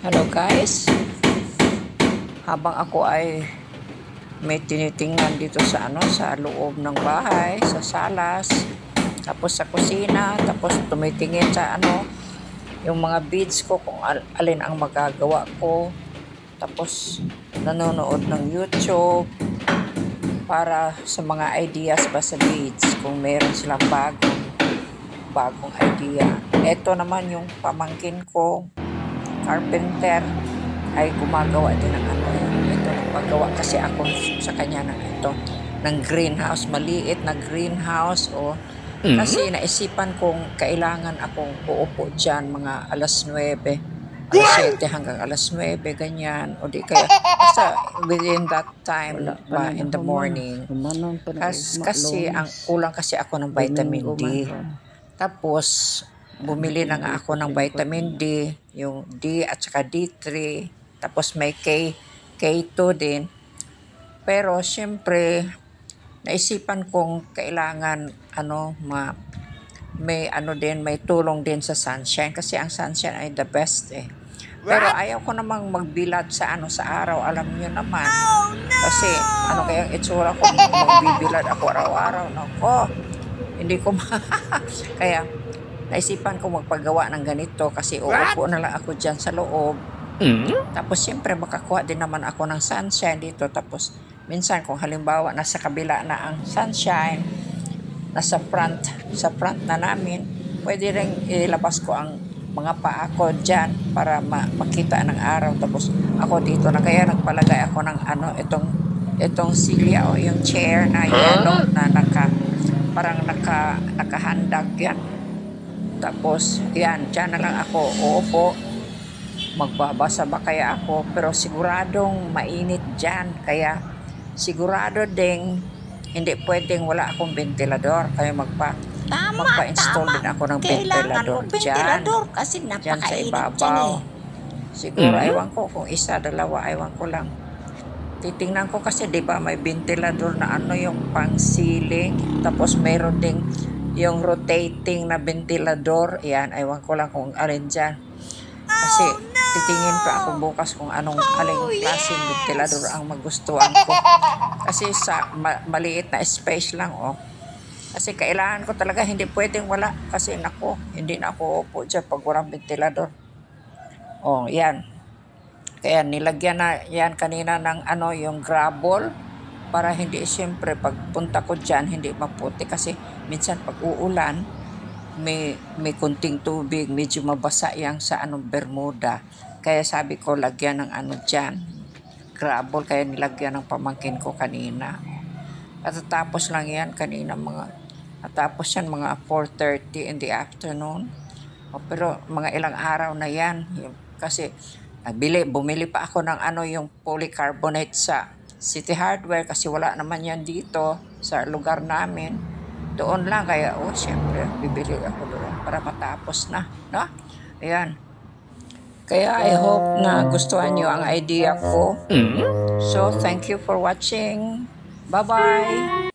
Hello guys, habang ako ay may tinitingnan dito sa sa loob ng bahay, sa salas, tapos sa kusina, tapos tumitingin sa yung mga beads ko kung alin ang magagawa ko, tapos nanonood ng YouTube para sa mga ideas ba sa beads kung meron silang bagong idea. Ito naman yung pamangkin ko, carpenter, ay gumagawa din ng ito, nagpagawa kasi ako sa kanya ng greenhouse, maliit na greenhouse kasi naisipan kong kailangan akong uupo dyan mga alas 9, alas 7 hanggang alas 9, ganyan, o di kaya basta within that time ba in the morning, kasi ang kulang kasi ako ng vitamin D. Tapos bumili na nga ako ng vitamin D, yung D at saka D3, tapos may K2 din. Pero syempre naisipan kong kailangan may tulong din sa sunshine, kasi ang sunshine ay the best eh. Pero ayaw ko namang magbilad sa sa araw, alam niyo naman. Kasi kaya ang itsura ko magbibilad ako araw-araw, nako, hindi ko kaya naisipan ko magpagawa ng ganito, kasi uupo na lang ako dyan sa loob. Tapos siyempre makakuha din naman ako ng sunshine dito. Tapos minsan kung halimbawa nasa kabila na ang sunshine, nasa front na namin, pwede rin ilabas ko ang mga paa ko dyan para makita ng araw. Tapos ako dito na, kaya nagpalagay ako ng itong silya o yung chair na yellow na parang nakahandag yan. Tapos yan, dyan na lang ako uupo, magbabasa ba kaya ako, pero siguradong mainit dyan, kaya sigurado ding hindi pwedeng wala akong ventilador, kaya magpa-install din ako ng ventilador dyan, kasi dyan sa napakainit ibabaw dyan eh. Siguro ewan ko kung isa, dalawa, ewan ko lang. Titingnan ko kasi 'di ba may ventilador na yung pang ceiling, tapos mayroon ding yung rotating na ventilador. Yan, ewan ko lang kung alin dyan. Kasi titingin pa ako bukas kung aling klaseng ventilador ang magustuhan ko. Kasi sa maliit na space lang Kasi kailangan ko talaga, hindi pwedeng wala. Kasi nako, hindi na ako upo dyan pag walang ventilador. Yan. Kaya nilagyan na yan kanina ng yung gravel, para hindi siyempre pagpunta ko dyan hindi maputi, kasi minsan pag uulan may kunting tubig, medyo mabasa yang sa Bermuda. Kaya sabi ko lagyan ng dyan, gravel, kaya nilagyan ng pamangkin ko kanina. At tapos lang yan kanina natapos yan mga 4:30 in the afternoon. Pero mga ilang araw na yan, kasi bumili pa ako ng yung polycarbonate sa City Hardware, kasi wala naman yan dito sa lugar namin. Doon lang, kaya syempre bibili ako doon para matapos na, no? Ayan. Kaya I hope na gustuhan nyo ang idea ko. So thank you for watching. Bye bye.